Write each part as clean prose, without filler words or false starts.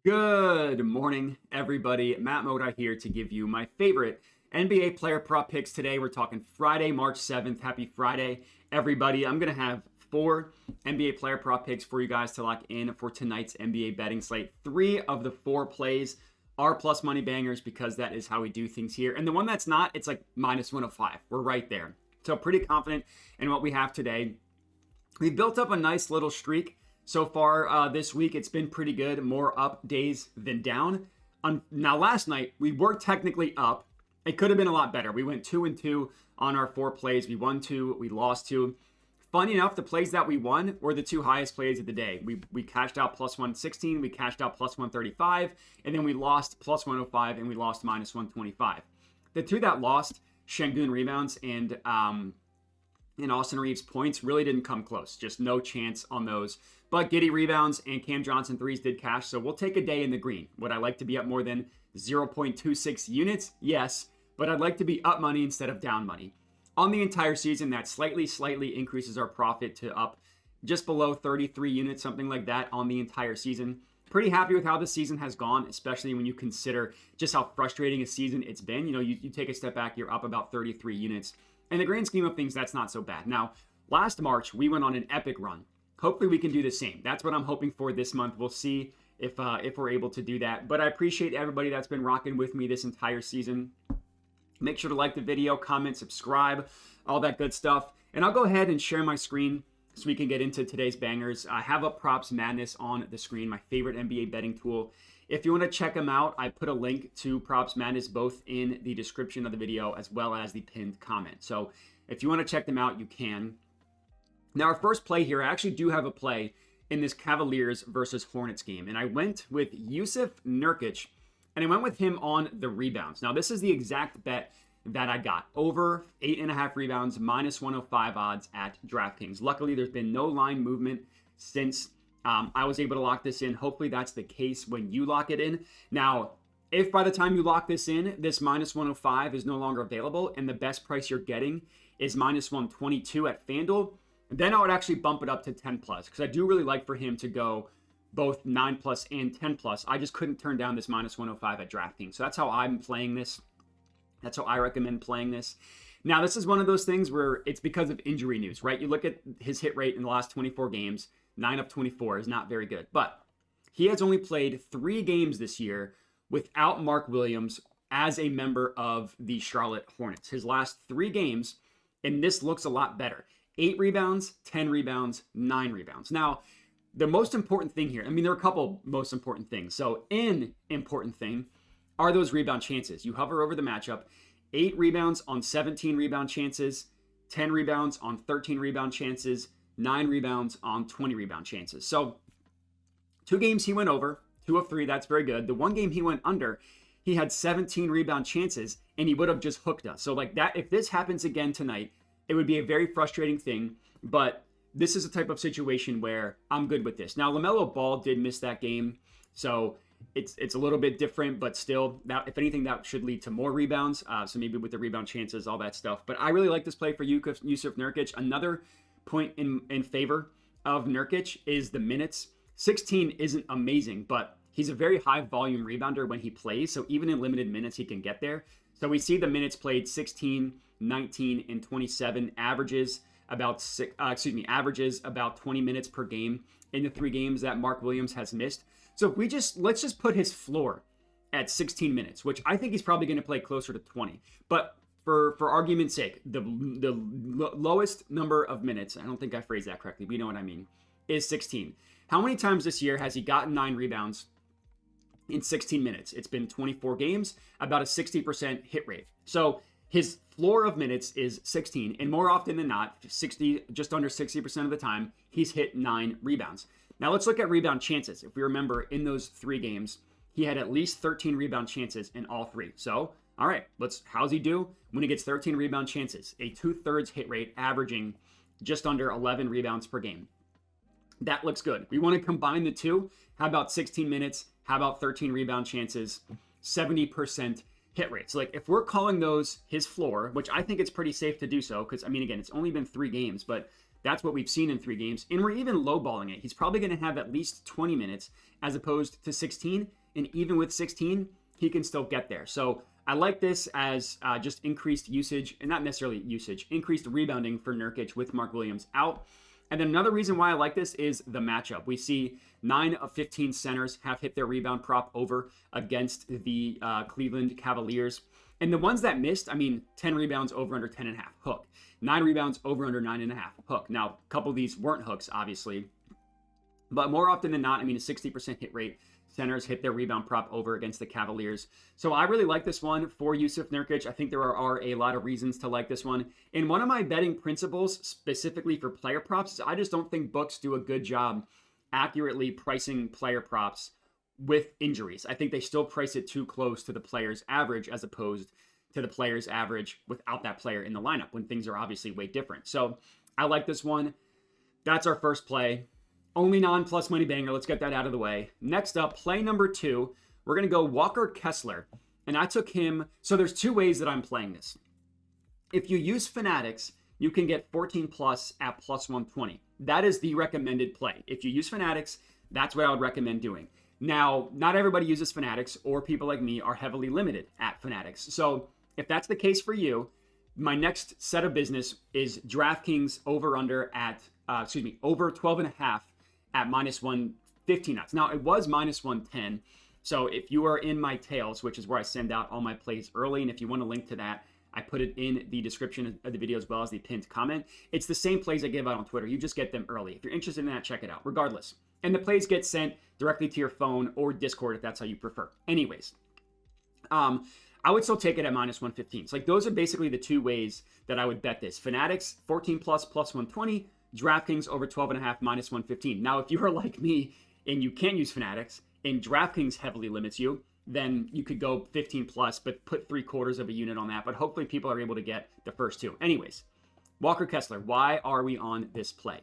Good morning, everybody. Matt Modi here to give you my favorite NBA player prop picks today. We're talking Friday, March 7th. Happy Friday, everybody. I'm going to have 4 NBA player prop picks for you guys to lock in for tonight's NBA betting slate. 3 of the 4 plays are plus money bangers because that is how we do things here. And the one that's not, it's like minus 105. We're right there. So pretty confident in what we have today. We've built up a nice little streak. So far this week, it's been pretty good. More up days than down. Now, last night, we were technically up. It could have been a lot better. We went 2-2 on our 4 plays. We won 2. We lost 2. Funny enough, the plays that we won were the 2 highest plays of the day. We cashed out plus 116. We cashed out plus 135. And then we lost plus 105. And we lost minus 125. The 2 that lost, Şengün rebounds and Austin Reeves points, really didn't come close. Just no chance on those. But Giddey rebounds and Cam Johnson threes did cash, so we'll take a day in the green. Would I like to be up more than 0.26 units? Yes, but I'd like to be up money instead of down money. On the entire season, that slightly increases our profit to up just below 33 units, something like that on the entire season. Pretty happy with how the season has gone, especially when you consider just how frustrating a season it's been. You know, you take a step back, you're up about 33 units. In the grand scheme of things, that's not so bad. Now, last March, we went on an epic run. Hopefully, we can do the same. That's what I'm hoping for this month. We'll see if we're able to do that. But I appreciate everybody that's been rocking with me this entire season. Make sure to like the video, comment, subscribe, all that good stuff. And I'll go ahead and share my screen so we can get into today's bangers. I have up Props Madness on the screen, my favorite NBA betting tool. If you want to check them out, I put a link to Props Madness both in the description of the video as well as the pinned comment. So if you want to check them out, you can. Now, our first play here, I actually do have a play in this Cavaliers versus Hornets game. And I went with Jusuf Nurkic, and I went with him on the rebounds. Now, this is the exact bet that I got. Over 8.5 rebounds, minus 105 odds at DraftKings. Luckily, there's been no line movement since I was able to lock this in. Hopefully that's the case when you lock it in. Now, if by the time you lock this in, this minus 105 is no longer available and the best price you're getting is minus 122 at FanDuel, then I would actually bump it up to 10 plus because I do really like for him to go both 9 plus and 10 plus. I just couldn't turn down this minus 105 at DraftKings. So that's how I'm playing this. That's how I recommend playing this. Now, this is one of those things where it's because of injury news, right? You look at his hit rate in the last 24 games. 9 of 24 is not very good. But he has only played 3 games this year without Mark Williams as a member of the Charlotte Hornets. His last 3 games, and this looks a lot better. 8 rebounds, 10 rebounds, 9 rebounds. Now, the most important thing here, I mean, there are a couple most important things. So an important thing are those rebound chances. You hover over the matchup, 8 rebounds on 17 rebound chances, 10 rebounds on 13 rebound chances, 9 rebounds on 20 rebound chances. So 2 games he went over, 2 of 3, that's very good. The 1 game he went under, he had 17 rebound chances and he would have just hooked us. So like that, if this happens again tonight, it would be a very frustrating thing, but this is a type of situation where I'm good with this. Now, LaMelo Ball did miss that game, so it's a little bit different, but still, that, if anything, that should lead to more rebounds. So maybe with the rebound chances, all that stuff. But I really like this play for Jusuf Nurkic. Another point in favor of Nurkic is the minutes. 16 isn't amazing, but he's a very high volume rebounder when he plays. So even in limited minutes, he can get there. So we see the minutes played 16, 19, and 27 averages about 20 minutes per game in the 3 games that Mark Williams has missed. So if let's just put his floor at 16 minutes, which I think he's probably going to play closer to 20. But for argument's sake, the lowest number of minutes, I don't think I phrased that correctly, but you know what I mean, is 16. How many times this year has he gotten 9 rebounds in 16 minutes? It's been 24 games, about a 60% hit rate. So his floor of minutes is 16, and more often than not, just under 60% of the time, he's hit 9 rebounds. Now let's look at rebound chances. If we remember, in those 3 games, he had at least 13 rebound chances in all 3. So, all right, how's he do when he gets 13 rebound chances? A 2/3 hit rate, averaging just under 11 rebounds per game. That looks good. We want to combine the 2. How about 16 minutes? How about 13 rebound chances? 70% hit rate. So like if we're calling those his floor, which I think it's pretty safe to do so, because I mean, again, it's only been 3 games, but That's what we've seen in 3 games. And we're even lowballing it. He's probably going to have at least 20 minutes as opposed to 16. And even with 16, he can still get there. So I like this as just increased usage, and not necessarily usage, increased rebounding for Nurkic with Mark Williams out. And then another reason why I like this is the matchup. We see 9 of 15 centers have hit their rebound prop over against the Cleveland Cavaliers. And the ones that missed, 10 rebounds over under 10.5, hook. 9 rebounds over under 9.5, hook. Now, a couple of these weren't hooks, obviously. But more often than not, a 60% hit rate. Centers hit their rebound prop over against the Cavaliers. So I really like this one for Jusuf Nurkic. I think there are a lot of reasons to like this one. And one of my betting principles, specifically for player props, is I just don't think books do a good job accurately pricing player props with injuries. I think they still price it too close to the player's average as opposed to the player's average without that player in the lineup when things are obviously way different. So I like this one. That's our first play. Only non-plus money banger. Let's get that out of the way. Next up, play number 2. We're going to go Walker Kessler. And I took him. So there's 2 ways that I'm playing this. If you use Fanatics, you can get 14 plus at plus 120. That is the recommended play. If you use Fanatics, that's what I would recommend doing. Now, not everybody uses Fanatics, or people like me are heavily limited at Fanatics. So if that's the case for you, my next set of business is DraftKings over-under at, over 12.5 at minus 115 odds. Now, it was minus 110. So if you are in my tails, which is where I send out all my plays early, and if you want to link to that, I put it in the description of the video as well as the pinned comment. It's the same plays I give out on Twitter. You just get them early. If you're interested in that, check it out, regardless. And the plays get sent directly to your phone or Discord if that's how you prefer. Anyways, I would still take it at minus 115. So those are basically the 2 ways that I would bet this. Fanatics, 14 plus 120. DraftKings over 12.5 minus 115. Now, if you are like me and you can't use Fanatics and DraftKings heavily limits you, then you could go 15 plus, but put 3/4 of a unit on that. But hopefully people are able to get the first 2. Anyways, Walker Kessler, why are we on this play?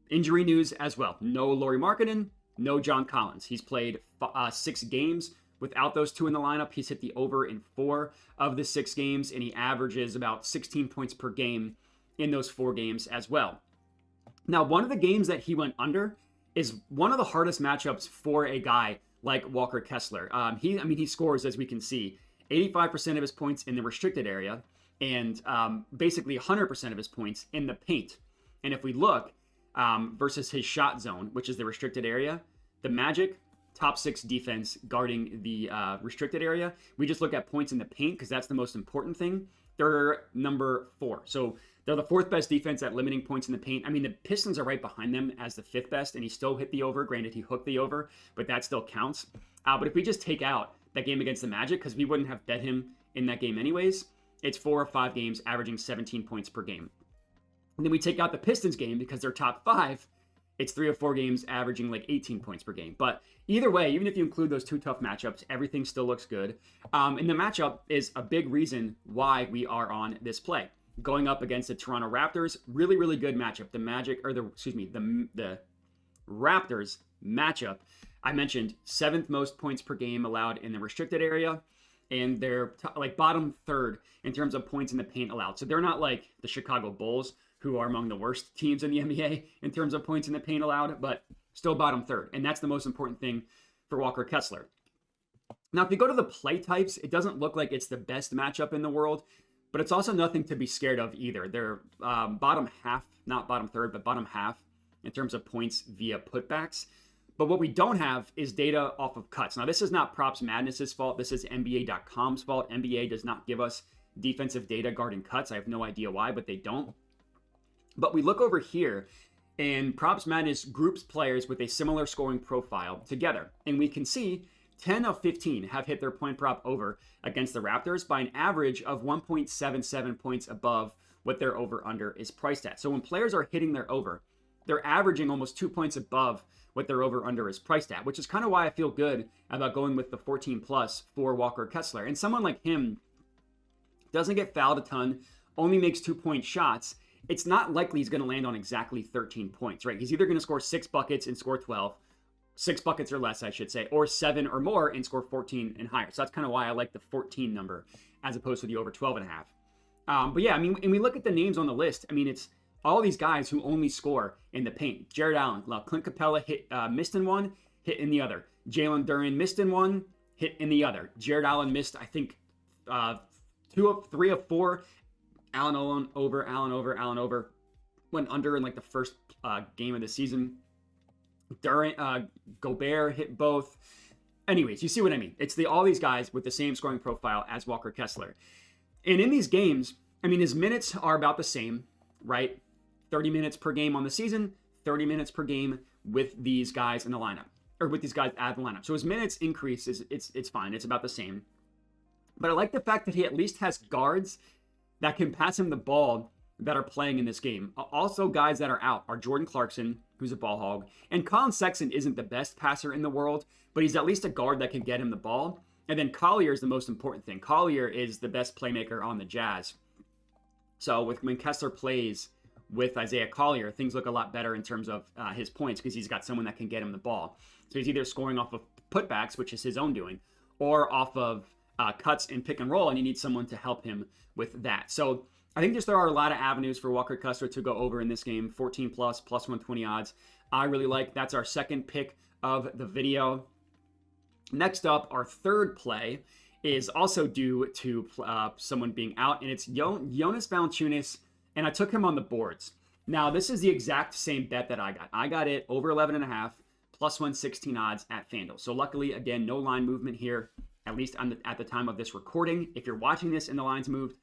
Injury news as well. No Lauri Markkanen, no John Collins. He's played 6 games. Without those 2 in the lineup, he's hit the over in 4 of the 6 games, and he averages about 16 points per game in those 4 games as well. Now, one of the games that he went under is one of the hardest matchups for a guy like Walker Kessler. He scores, as we can see, 85% of his points in the restricted area and basically 100% of his points in the paint. And if we look versus his shot zone, which is the restricted area, the Magic, top 6 defense guarding the restricted area. We just look at points in the paint because that's the most important thing. They're number 4. So they're the 4th best defense at limiting points in the paint. The Pistons are right behind them as the 5th best, and he still hit the over. Granted, he hooked the over, but that still counts. But if we just take out that game against the Magic, because we wouldn't have bet him in that game anyways, it's 4 of 5 games, averaging 17 points per game. And then we take out the Pistons game because they're top 5. It's 3 of 4 games, averaging 18 points per game. But either way, even if you include those 2 tough matchups, everything still looks good. And the matchup is a big reason why we are on this play. Going up against the Toronto Raptors, really, really good matchup. The Raptors matchup, I mentioned 7th most points per game allowed in the restricted area, and they're bottom 3rd in terms of points in the paint allowed. So they're not like the Chicago Bulls, who are among the worst teams in the NBA in terms of points in the paint allowed, but still bottom 3rd. And that's the most important thing for Walker Kessler. Now, if you go to the play types, it doesn't look like it's the best matchup in the world, but it's also nothing to be scared of either. They're bottom half, not bottom 3rd, but bottom half in terms of points via putbacks. But what we don't have is data off of cuts. Now, this is not Props Madness's fault. This is NBA.com's fault. NBA does not give us defensive data guarding cuts. I have no idea why, but they don't. But we look over here, and Props Madness groups players with a similar scoring profile together. And we can see 10 of 15 have hit their point prop over against the Raptors by an average of 1.77 points above what their over-under is priced at. So when players are hitting their over, they're averaging almost 2 points above what their over-under is priced at, which is kind of why I feel good about going with the 14 plus for Walker Kessler. And someone like him doesn't get fouled a ton, only makes 2-point shots. It's not likely he's going to land on exactly 13 points, right? He's either going to score 6 buckets and score 12, 6 buckets or less, I should say, or 7 or more and score 14 and higher. So that's kind of why I like the 14 number as opposed to the over 12.5. But yeah, and we look at the names on the list. It's all these guys who only score in the paint. Jared Allen, Clint Capella missed in one, hit in the other. Jalen Duren missed in one, hit in the other. Jared Allen missed, I think, 3 of 4. Allen over. Went under in like the first game of the season. Gobert hit both. Anyways, you see what I mean. It's all these guys with the same scoring profile as Walker Kessler. And in these games, I mean, his minutes are about the same, right? 30 minutes per game on the season, 30 minutes per game with these guys in the lineup, or with these guys at the lineup. So his minutes increase it's fine. It's about the same. But I like the fact that he at least has guards that can pass him the ball that are playing in this game. Also, guys that are out are Jordan Clarkson, who's a ball hog, and Colin Sexton isn't the best passer in the world, but he's at least a guard that can get him the ball. And then Collier is the most important thing. Collier is the best playmaker on the Jazz. So when Kessler plays with Isaiah Collier, things look a lot better in terms of his points because he's got someone that can get him the ball. So he's either scoring off of putbacks, which is his own doing, or off of cuts and pick and roll, and you need someone to help him with that. So I think there are a lot of avenues for Walker Kessler to go over in this game. 14 plus 120 odds. I really like. That's our second pick of the video. Next up, our third play is also due to someone being out, and it's Jonas Valanciunas, and I took him on the boards. Now, this is the exact same bet that I got. I got it over 11.5 plus 116 odds at FanDuel. So luckily, again, no line movement here, at least at the time of this recording. If you're watching this and the lines moved,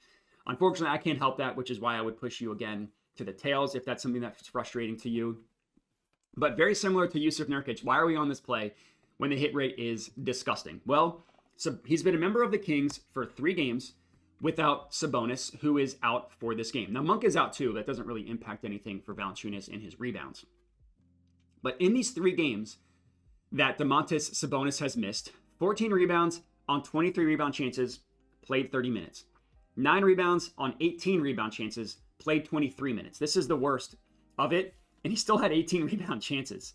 unfortunately, I can't help that, which is why I would push you again to the tails if that's something that's frustrating to you. But very similar to Jusuf Nurkic, why are we on this play when the hit rate is disgusting? Well, so he's been a member of the Kings for 3 games without Sabonis, who is out for this game. Now, Monk is out too. That doesn't really impact anything for Valanciunas and his rebounds. But in these 3 games that Domantas Sabonis has missed, 14 rebounds on 23 rebound chances, played 30 minutes. 9 rebounds on 18 rebound chances, played 23 minutes. This is the worst of it, and he still had 18 rebound chances.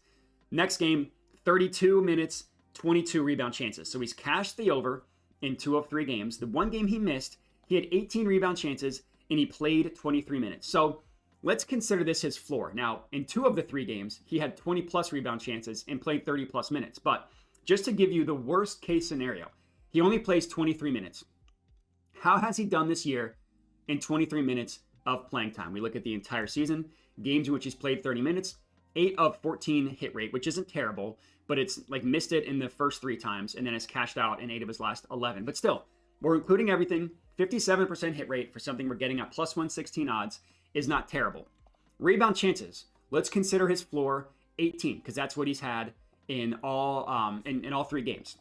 Next game, 32 minutes, 22 rebound chances. So he's cashed the over in 2 of 3 games. The one game he missed, he had 18 rebound chances, and he played 23 minutes. So let's consider this his floor. Now, in 2 of the 3 games, he had 20 plus rebound chances and played 30 plus minutes. But just to give you the worst case scenario, he only plays 23 minutes. How has he done this year in 23 minutes of playing time? We look at the entire season, games in which he's played 30 minutes, 8 of 14 hit rate, which isn't terrible, but it's like missed it in the first 3 times and then has cashed out in 8 of his last 11. But still, we're including everything. 57% hit rate for something we're getting at plus 116 odds is not terrible. Rebound chances. Let's consider his floor 18 because that's what he's had in all in all 3 games.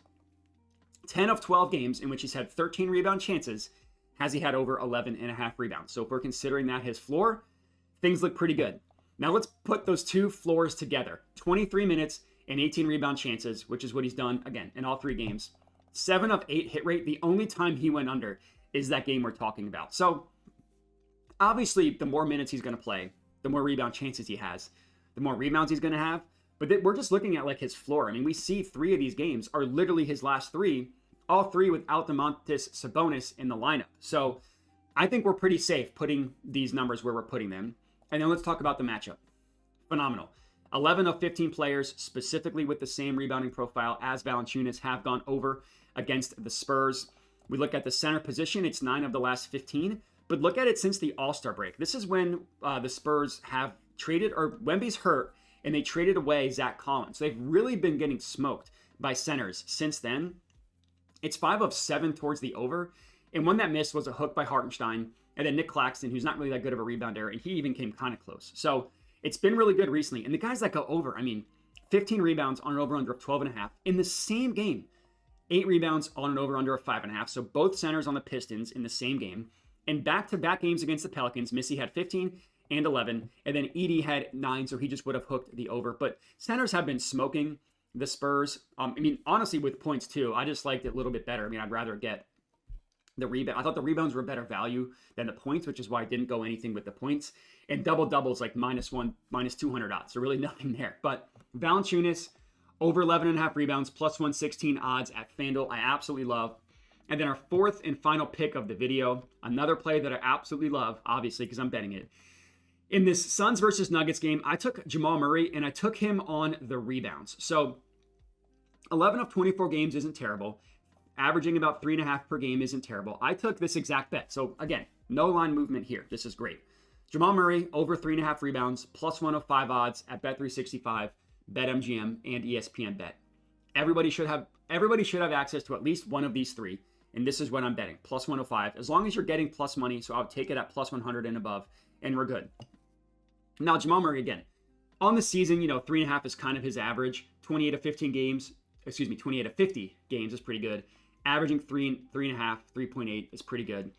10 of 12 games in which he's had 13 rebound chances has he had over 11.5 rebounds. So if we're considering that his floor, things look pretty good. Now let's put those 2 floors together. 23 minutes and 18 rebound chances, which is what he's done, again, in all 3 games. 7 of 8 hit rate. The only time he went under is that game we're talking about. So obviously, the more minutes he's going to play, the more rebound chances he has, the more rebounds he's going to have. But we're just looking at like his floor. I mean, we see 3 of these games are literally his last 3, all 3 without Domantas Sabonis in the lineup. So I think we're pretty safe putting these numbers where we're putting them. And then let's talk about the matchup. Phenomenal. 11 of 15 players, specifically with the same rebounding profile as Valanciunas, have gone over against the Spurs. We look at the center position. It's 9 of the last 15. But look at it since the All-Star break. This is when the Spurs have traded, or Wemby's hurt, and they traded away Zach Collins. So they've really been getting smoked by centers since then. It's 5 of 7 towards the over. And one that missed was a hook by Hartenstein. And then Nick Claxton, who's not really that good of a rebounder, and he even came kind of close. So it's been really good recently. And the guys that go over, I mean, 15 rebounds on an over-under of 12.5 in the same game. 8 rebounds on an over-under of 5.5. So both centers on the Pistons in the same game. And back-to-back games against the Pelicans, Missy had 15 and 11. And then Edey had 9, so he just would have hooked the over. But centers have been smoking the Spurs. I mean, honestly, with points too, I just liked it a little bit better. I mean, I'd rather get the rebound. I thought the rebounds were a better value than the points, which is why I didn't go anything with the points. And double-doubles like -1, -200 odds. So really nothing there. But Valanciunas, over 11.5 rebounds, plus 116 odds at FanDuel. I absolutely love. And then our 4th and final pick of the video, another play that I absolutely love, obviously, because I'm betting it, In this Suns versus Nuggets game, I took Jamal Murray and I took him on the rebounds. So 11 of 24 games isn't terrible. Averaging about 3.5 per game isn't terrible. I took this exact bet. So again, no line movement here. This is great. Jamal Murray over 3.5 rebounds, plus 105 odds at Bet365, BetMGM, and ESPN Bet. Everybody should have access to at least one of these three. And this is what I'm betting, plus 105. As long as you're getting plus money, so I'll take it at plus 100 and above, and we're good. Now, Jamal Murray, again, on the season, 3.5 is kind of his average. 28 of 50 games is pretty good. Averaging 3.5, 3.8 is pretty good.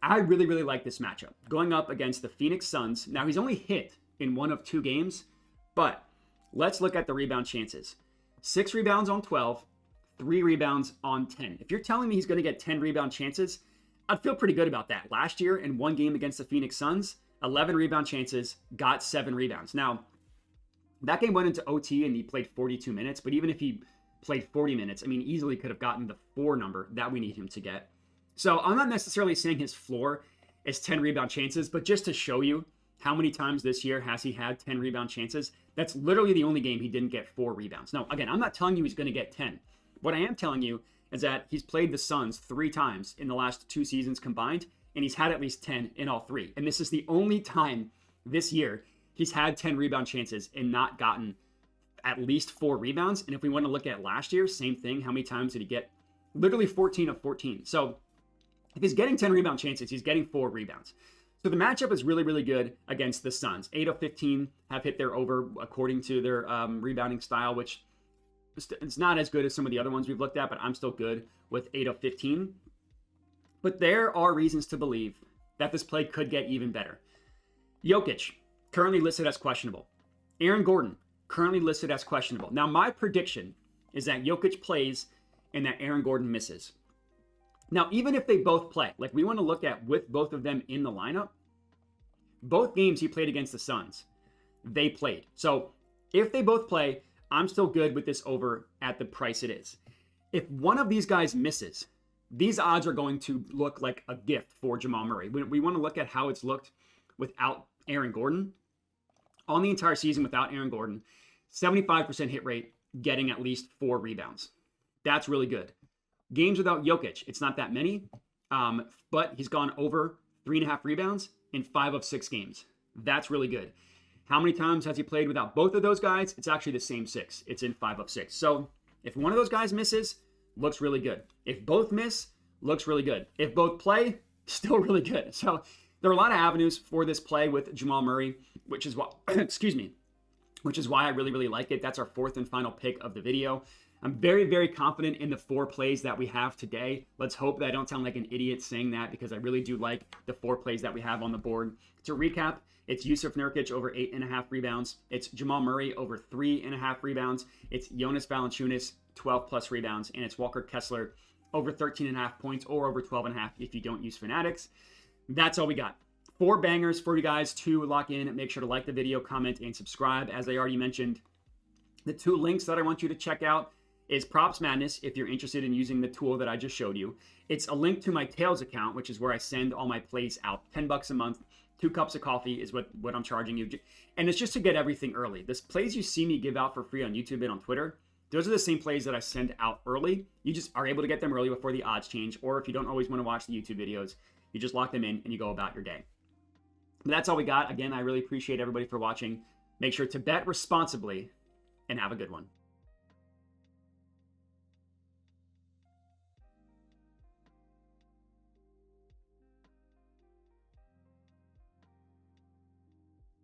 I really, really like this matchup. Going up against the Phoenix Suns. Now, he's only hit in 1 of 2 games, but let's look at the rebound chances. 6 rebounds on 12, 3 rebounds on 10. If you're telling me he's going to get 10 rebound chances, I'd feel pretty good about that. Last year, in 1 game against the Phoenix Suns, 11 rebound chances, got 7 rebounds. Now, that game went into OT and he played 42 minutes, but even if he played 40 minutes, easily could have gotten the 4 number that we need him to get. So I'm not necessarily saying his floor is 10 rebound chances, but just to show you how many times this year has he had 10 rebound chances, that's literally the only game he didn't get 4 rebounds. Now, again, I'm not telling you he's going to get 10. What I am telling you is that he's played the Suns 3 times in the last 2 seasons combined, and he's had at least 10 in all 3. And this is the only time this year he's had 10 rebound chances and not gotten at least 4 rebounds. And if we want to look at last year, same thing. How many times did he get? Literally 14 of 14. So if he's getting 10 rebound chances, he's getting 4 rebounds. So the matchup is really, really good against the Suns. 8 of 15 have hit their over according to their rebounding style, which it's not as good as some of the other ones we've looked at, but I'm still good with 8 of 15. But there are reasons to believe that this play could get even better. Jokic, currently listed as questionable. Aaron Gordon, currently listed as questionable. Now, my prediction is that Jokic plays and that Aaron Gordon misses. Now, even if they both play, like we want to look at with both of them in the lineup, both games he played against the Suns, they played. So if they both play, I'm still good with this over at the price it is. If one of these guys misses, these odds are going to look like a gift for Jamal Murray. We want to look at how it's looked without Aaron Gordon. On the entire season without Aaron Gordon, 75% hit rate, getting at least 4 rebounds. That's really good. Games without Jokic, it's not that many, but he's gone over 3.5 rebounds in 5 of 6 games. That's really good. How many times has he played without both of those guys? It's actually the same 6. It's in 5 of 6. So if one of those guys misses, looks really good. If both miss, looks really good. If both play, still really good. So there are a lot of avenues for this play with Jamal Murray, which is why, which is why I really, really like it. That's our 4th and final pick of the video. I'm very, very confident in the 4 plays that we have today. Let's hope that I don't sound like an idiot saying that, because I really do like the 4 plays that we have on the board. To recap, it's Jusuf Nurkic over 8.5 rebounds. It's Jamal Murray over 3.5 rebounds. It's Valanòiťunas 12 plus rebounds. And it's Walker Kessler over 13.5 points or over 12.5 if you don't use Fanatics. That's all we got. 4 bangers for you guys to lock in. Make sure to like the video, comment, and subscribe. As I already mentioned, the 2 links that I want you to check out is Props Madness if you're interested in using the tool that I just showed you. It's a link to my Tails account, which is where I send all my plays out. $10 a month, 2 cups of coffee is what I'm charging you. And it's just to get everything early. This plays you see me give out for free on YouTube and on Twitter, those are the same plays that I send out early. You just are able to get them early before the odds change, or if you don't always want to watch the YouTube videos, you just lock them in and you go about your day. But that's all we got. Again, I really appreciate everybody for watching. Make sure to bet responsibly and have a good one.